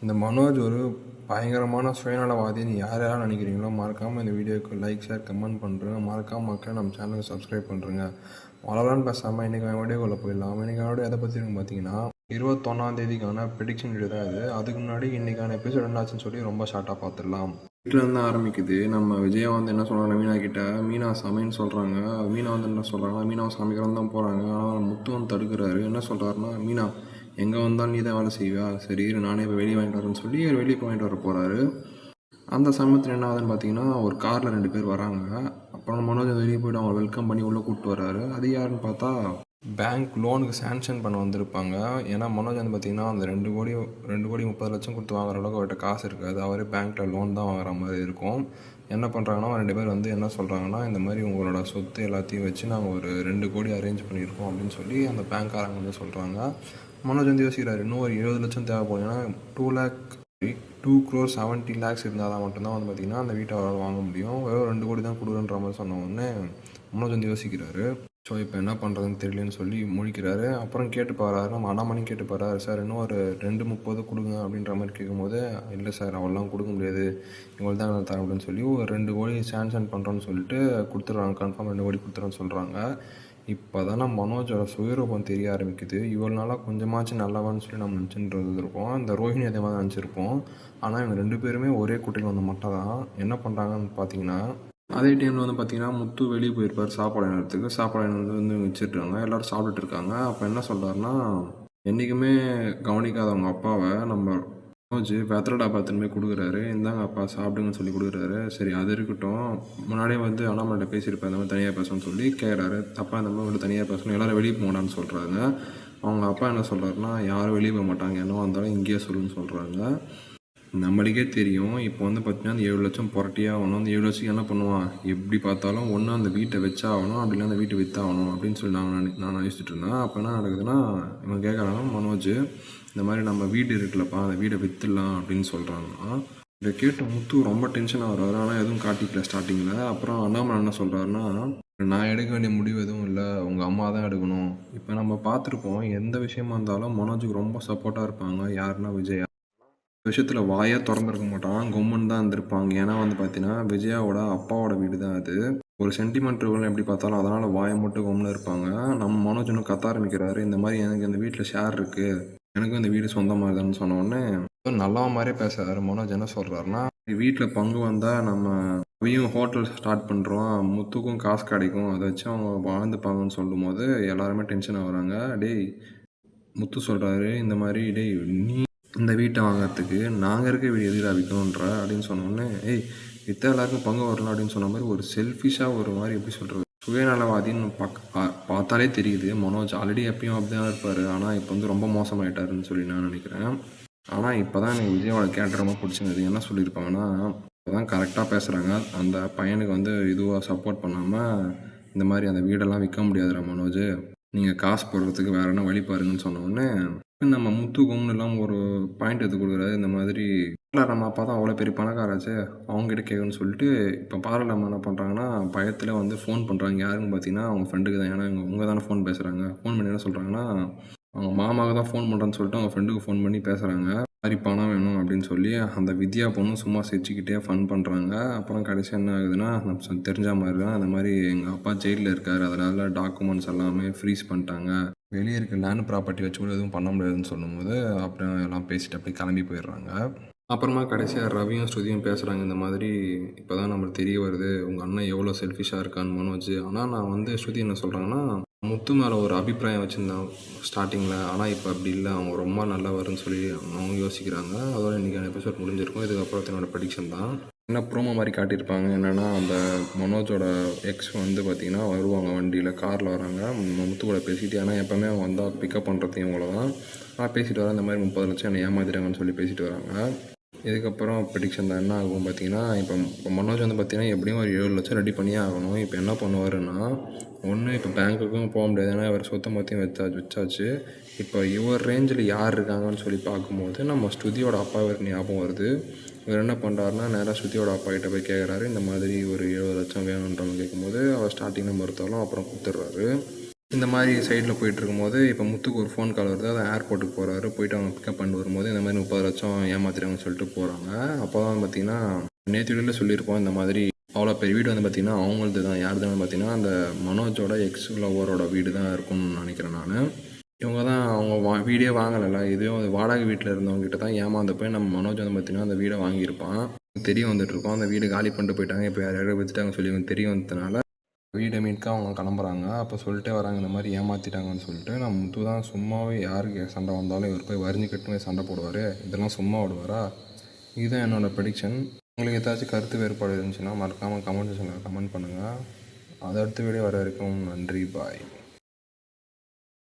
இந்த மனோஜ் ஒரு பயங்கரமான சுயநலவாதின்னு யார் யாரும் நினைக்கிறீங்களோ மறக்காமல் இந்த வீடியோக்கு லைக் ஷேர் கமெண்ட் பண்ணுறேன். மறக்காமல் மக்கள் நம்ம சேனலுக்கு சப்ஸ்கிரைப் பண்ணுறேங்க. வளரான்னு பேசாமல் இன்றைக்கி வீடியோக்குள்ளே போயிடலாம். இன்றைக்கி வீடியோ எதை பற்றி பார்த்தீங்கன்னா 21 ப்ரெடிக்ஷன் வீடியோ தான் இது. அதுக்கு முன்னாடி இன்றைக்கான எபிசோட் என்னாச்சுன்னு சொல்லி ரொம்ப ஷார்ட்டாக பார்த்துடலாம். வீட்டில் இருந்து ஆரம்பிக்குது. நம்ம விஜயா என்ன சொல்கிறாங்க, மீனா கிட்ட மீனா சாமின்னு சொல்கிறாங்க. மீனா என்ன சொல்கிறாங்க, மீனாவை சாமிக்கிறோம் தான் போகிறாங்க. ஆனால் முத்து தடுக்கிறாரு. என்ன சொல்கிறாருன்னா, மீனா எங்கே வந்தாலும் நீ தான் வேலை செய்வா, சரி நானே இப்போ வெளியே வாங்கிட்டு வரேன்னு சொல்லி அவர் வெளியே வாங்கிட்டு வர போகிறாரு. அந்த சமயத்தில் என்ன ஆகுதுன்னு பார்த்தீங்கன்னா, ஒரு காரில் 2 பேர் வராங்க. அப்புறம் மனோஜ் வெளியே போய்ட்டு அவங்க வெல்கம் பண்ணி உள்ளே கூப்பிட்டு வராரு. அது யாருன்னு பார்த்தா பேங்க் லோனுக்கு சேங்ஷன் பண்ண வந்திருப்பாங்க. ஏன்னா மனோஜ் பார்த்தீங்கன்னா அந்த 2,30,00,000 கொடுத்து வாங்குற அளவுக்கு அவர்கிட்ட காசு இருக்காது. அவரே பேங்க்கில் லோன் தான் வாங்குற மாதிரி இருக்கும். என்ன பண்ணுறாங்கன்னா 2 பேர் என்ன சொல்கிறாங்கன்னா, இந்த மாதிரி உங்களோட சொத்து எல்லாத்தையும் வச்சு நாங்கள் ஒரு 2 கோடி அரேஞ்ச் பண்ணியிருக்கோம் அப்படின்னு சொல்லி அந்த பேங்க்காரங்க சொல்கிறாங்க. மனோஜ் யோசிக்கிறாரு, இன்னும் ஒரு 70 லட்சம் தேவைப்படும். ஏன்னா 2,70,00,000 இருந்தால் தான் மட்டும்தான் பார்த்திங்கன்னா அந்த வீட்டை அவரால் வாங்க முடியும். வெறும் 2 கோடி தான் கொடுக்குன்ற மாதிரி சொன்ன உடனே மனோஜ் யோசிக்கிறாரு. ஸோ இப்போ என்ன பண்ணுறதுன்னு தெரியலன்னு சொல்லி முழிக்கிறாரு. அப்புறம் கேட்டு பாராரு, நம்ம அண்ணாமணி கேட்டு பாராரு, சார் இன்னும் ஒரு 2,30 கொடுங்க அப்படின்ற மாதிரி கேட்கும்போது, இல்லை சார் அவெல்லாம் கொடுக்க முடியாது, இவங்களுக்கு தான் தரேன் அப்படின்னு சொல்லி ஒரு 2 கோடி சாங்ஷன் பண்ணுறோன்னு சொல்லிட்டு கொடுத்துட்றாங்க. கன்ஃபார்ம் 2 கோடி கொடுத்துறோன்னு சொல்கிறாங்க. இப்போ தானே மனோஜோட சுயரூபம் தெரிய ஆரம்பிக்குது. இவ்வளோ நாளாக கொஞ்சமாச்சும் நல்லவன்னு சொல்லி நம்ம நினச்சிட்டு இருந்திருப்போம். இந்த ரோஹிணி அதே மாதிரி நினச்சிருப்போம். ஆனால் இவங்க 2 பேருமே ஒரே கூட்டையில் வந்த மட்டும் தான். என்ன பண்ணுறாங்கன்னு பார்த்தீங்கன்னா, அதே டைமில் பார்த்தீங்கன்னா முத்து வெளியே போயிருப்பார் சாப்பாடு நேரத்துக்கு. சாப்பாடு வச்சுருக்காங்க, எல்லோரும் சாப்பிட்டுட்டு இருக்காங்க. அப்போ என்ன சொல்கிறாருன்னா, என்றைக்குமே கவனிக்காத அவங்க அப்பாவை நம்ம மனோஜ் வெத்தலை டப்பா திரும்பி கொடுக்குறாரு. இந்தாங்க அப்பா சாப்பிடுங்கன்னு சொல்லி கொடுக்குறாரு. சரி அது இருக்கட்டும், முன்னாடியே அண்ணாமலைகிட்ட பேசியிருப்பேன் இந்த மாதிரி தனியாக பேசணும்னு சொல்லி கேட்குறாரு. தப்பாக இந்த மாதிரி தனியாக பேசணும், எல்லோரும் வெளியே போகலான்னு சொல்கிறாங்க. அவங்க அப்பா என்ன சொல்கிறாருன்னா, யாரும் வெளியே போக மாட்டாங்க, என்ன வந்தாலும் இங்கேயே சொல்லுன்னு சொல்கிறாங்க. நம்மளுக்கே தெரியும் இப்போ பார்த்தீங்கன்னா அந்த 7 லட்சம் புரட்டியாக ஆகணும். அந்த 7 லட்சம் என்ன பண்ணுவான், எப்படி பார்த்தாலும் ஒன்று அந்த வீட்டை வச்சாகணும், அப்படி இல்லை அந்த வீட்டை விற்றாகணும் அப்படின்னு சொல்லி நான் யோசிச்சுட்டு இருந்தேன். அப்போ என்ன நடக்குதுன்னா, இவன் கேட்குறாங்க மனோஜ், இந்த மாதிரி நம்ம வீடு இருக்குல்லப்பா, அந்த வீடை விற்றுடலாம் அப்படின்னு சொல்கிறாங்கன்னா, இதை கேட்ட முத்து ரொம்ப டென்ஷனாக வர்றாரு. ஆனால் எதுவும் காட்டிக்கல ஸ்டார்டிங்கில். அப்புறம் அண்ணாமலை என்ன சொல்கிறாருன்னா, நான் எடுக்க வேண்டிய முடிவு எதுவும் இல்லை, உங்கள் அம்மா தான் எடுக்கணும். இப்போ நம்ம பார்த்துருப்போம், எந்த விஷயமா இருந்தாலும் மனோஜுக்கு ரொம்ப சப்போர்ட்டாக இருப்பாங்க. யாருன்னா விஜயா. விஷயத்தில் வாயாக திறந்துருக்க மாட்டான், கொம்முன்னு தான் இருந்திருப்பாங்க. ஏன்னா பார்த்தீங்கன்னா விஜயாவோட அப்பாவோட வீடு தான் அது. ஒரு சென்டிமெண்ட் எப்படி பார்த்தாலும் அதனால் வாயை மட்டும் கொம்முன்னு இருப்பாங்க. நம்ம மனோஜ் இன்னும் கத்த ஆரம்பிக்கிறாரு, இந்த மாதிரி எனக்கு இந்த வீட்டில் ஷேர் இருக்குது, எனக்கும் இந்த வீடு சொந்தமாக இருக்குதுன்னு சொன்ன உடனே நல்லவன் மாதிரியே பேசுகிறாரு. மனோஜ் என்ன சொல்கிறாருன்னா, வீட்டில் பங்கு வந்தால் நம்ம அவையும் ஹோட்டல் ஸ்டார்ட் பண்ணுறோம், முத்துக்கும் காசு கிடைக்கும், அதை வச்சு அவங்க வாழ்ந்துப்பாங்கன்னு சொல்லும் போது எல்லாருமே டென்ஷன் ஆகுறாங்க. டேய் முத்து சொல்கிறாரு, இந்த மாதிரி டேய் நீ இந்த வீட்டை வாங்கிறதுக்கு நாங்கள் இருக்க வீடு எதிராக விற்கணுன்ற அப்படின்னு சொன்னோடனே, ஏய் விற்றா எல்லாருக்கும் பங்கு வரலாம் அப்படின்னு சொன்ன மாதிரி ஒரு செல்ஃபிஷாக ஒரு மாதிரி எப்படி சொல்கிறது, சுயநலவாதின்னு பார்த்தாலே தெரியுது. மனோஜ் ஆல்ரெடி எப்பயும் அப்படி தான் இருப்பார். ஆனால் இப்போ ரொம்ப மோசமாயிட்டாருன்னு சொல்லி நான் நினைக்கிறேன். ஆனால் இப்போ தான் எனக்கு விஜயோட கேரக்டர் ரொம்ப பிடிச்சிருந்தது. என்ன சொல்லியிருப்பாங்கன்னா, இப்போ தான் கரெக்டாக பேசுகிறாங்க, அந்த பையனுக்கு இதுவாக சப்போர்ட் பண்ணாமல் இந்த மாதிரி அந்த வீடெல்லாம் விற்க முடியாதுடா மனோஜ், நீங்கள் காசு போடுறதுக்கு வேறு என்ன வழி பாருங்கன்னு சொன்னோடனே நம்ம முத்து கொம்னு இல்லாமல் ஒரு பாயிண்ட் எடுத்து கொடுக்குறாரு. இந்த மாதிரி நம்ம அப்பா தான் அவ்வளோ பெரிய பணக்காராச்சு, அவங்ககிட்ட கேட்கணும்னு சொல்லிட்டு இப்போ பாரல் நம்ம என்ன பண்ணுறாங்கன்னா, பயத்தில் ஃபோன் பண்ணுறாங்க. யாருன்னு பார்த்தீங்கன்னா அவங்க ஃப்ரெண்டுக்கு தான். ஏன்னா இவங்க தானே ஃபோன் பேசுகிறாங்க. ஃபோன் பண்ணி என்ன சொல்கிறாங்கன்னா, அவங்க மாமாவுக்கு தான் ஃபோன் பண்ணுறேன்னு சொல்லிட்டு அவங்க ஃப்ரெண்டுக்கு ஃபோன் பண்ணி பேசுகிறாங்க. மாதிரி பணம் வேணும் அப்படின்னு சொல்லி அந்த வித்யா பொண்ணும் சும்மா சிரிச்சுக்கிட்டே ஃபன் பண்ணுறாங்க. அப்புறம் கடைசி என்ன ஆகுதுன்னா, நம்ம தெரிஞ்ச மாதிரி தான் இந்த மாதிரி எங்கள் அப்பா ஜெயிலில் இருக்கார், அதனால் டாக்குமெண்ட்ஸ் எல்லாமே ஃப்ரீஸ் பண்ணிட்டாங்க, வெளியே இருக்க லேண்ட் ப்ராப்பர்ட்டி வச்சு கூட எதுவும் பண்ண முடியாதுன்னு சொல்லும்போது அப்புறம் எல்லாம் பேசிட்டு அப்படியே கிளம்பி போயிடுறாங்க. அப்புறமா கடைசியாக ரவியும் ஸ்ருதியும் பேசுகிறாங்க. இந்த மாதிரி இப்போ தான் நம்மளுக்கு தெரிய வருது உங்கள் அண்ணன் எவ்வளோ செல்ஃபிஷாக இருக்கான்னு மனோஜ். ஆனால் நான் ஸ்ருதி என்ன சொல்கிறாங்கன்னா, முத்து மேலே ஒரு அபிப்பிராயம் வச்சுருந்தேன் ஸ்டார்டிங்கில், ஆனால் இப்போ அப்படி இல்லை, அவங்க ரொம்ப நல்லவர்னு சொல்லி அவங்க யோசிக்கிறாங்க. அதோட இன்றைக்கான எபிசோட் முடிஞ்சிருக்கும். இதுக்கப்புறம் என்னோடய ப்ரெடிக்ஷன் தான். என்ன ப்ரோமோ மாதிரி காட்டியிருப்பாங்க. என்னென்னா அந்த மனோஜோட எக்ஸ் பார்த்திங்கன்னா வருவாங்க, வண்டியில் காரில் வராங்க, முத்து கூட பேசிட்டு. ஏன்னா எப்போவுமே அவங்க வந்தால் பிக்கப் பண்ணுறது இவங்கள தான். ஆனால் பேசிட்டு வர இந்த மாதிரி 30 லட்சம் என்னை ஏமாத்திட்டாங்கன்னு சொல்லி பேசிட்டு வராங்க. இதுக்கப்புறம் ப்ரெடிக்ஷன் தான் என்ன ஆகும் பார்த்தீங்கன்னா, இப்போ மனோஜ் பார்த்தீங்கன்னா எப்படியும் ஒரு 7 லட்சம் ரெடி பண்ணியே ஆகணும். இப்போ என்ன பண்ணுவாருன்னா, ஒன்று இப்போ பேங்க்குக்கும் போக முடியாது, ஏன்னா இவர் சொத்தை மொத்தையும் வச்சாச்சு. இப்போ இவர் ரேஞ்சில் யார் இருக்காங்கன்னு சொல்லி பார்க்கும்போது நம்ம ஸ்ருதியோட அப்பா இவருக்கு ஞாபகம் வருது. இவர் என்ன பண்ணுறாருன்னா, நேராக ஸ்ருதியோட அப்பா கிட்ட போய் கேட்குறாரு, இந்த மாதிரி ஒரு 70 லட்சம் வேணுன்றவங்க கேட்கும்போது அவர் ஸ்டார்டிங்கில் மறுத்தாலும் அப்புறம் கொடுத்துட்றாரு. இந்த மாதிரி சைடில் போயிட்டுருக்கும்போது இப்போ முத்துக்கு ஒரு ஃபோன் கால் வருது. அது ஏர்போர்ட்டுக்கு போகிறாரு. போயிட்டு அவங்க பிக்கப் பண்ணிட்டு வரும்போது இந்த மாதிரி 30 லட்சம் ஏமாத்திட்டாங்கன்னு சொல்லிட்டு போகிறாங்க. அப்போ தான் பார்த்தீங்கன்னா நேற்று வீடியோவில் சொல்லியிருப்போம் இந்த மாதிரி அவ்வளோ பெரிய வீடு வந்து பார்த்திங்கன்னா அவங்களது தான். யாருதுன்னு பார்த்தீங்கன்னா அந்த மனோஜோட எக்ஸ் லவரோட வீடு தான் இருக்கும்னு நினைக்கிறேன் நான். இவங்க தான் அவங்க வீடே வாங்கலைல்ல, இதுவும் அது வாடகை வீட்டில் இருந்தவங்ககிட்ட தான் ஏமாந்து போய் நம்ம மனோஜ் வந்து பார்த்திங்கன்னா அந்த வீடை வாங்கியிருப்பான். தெரிய வந்துட்டுருக்கோம் அந்த வீடு காலி பண்ணிட்டு போயிட்டாங்க, இப்போ யாரையாவது விற்றுட்டாங்க சொல்லி இவங்க தெரிய வந்ததுனால வீடை மீட்க அவங்க கிளம்புறாங்க. அப்போ சொல்லிட்டே வராங்க இந்த மாதிரி ஏமாற்றிட்டாங்கன்னு சொல்லிட்டு. நம்ம முத்து தான் சும்மாவே யாருக்கு சண்டை வந்தாலும் இவர் போய் வரிஞ்சு கட்டுமே சண்டை போடுவார். இதெல்லாம் சும்மா விடுவாரா? இதுதான் என்னோடய ப்ரெடிக்ஷன். உங்களுக்கு ஏதாச்சும் கருத்து வேறுபாடு இருந்துச்சுன்னா மறக்காமல் கமெண்ட் செக்ஷனில் கமெண்ட் பண்ணுங்கள். அதை அடுத்த வீடியோ வர வரைக்கும் நன்றி, பாய்.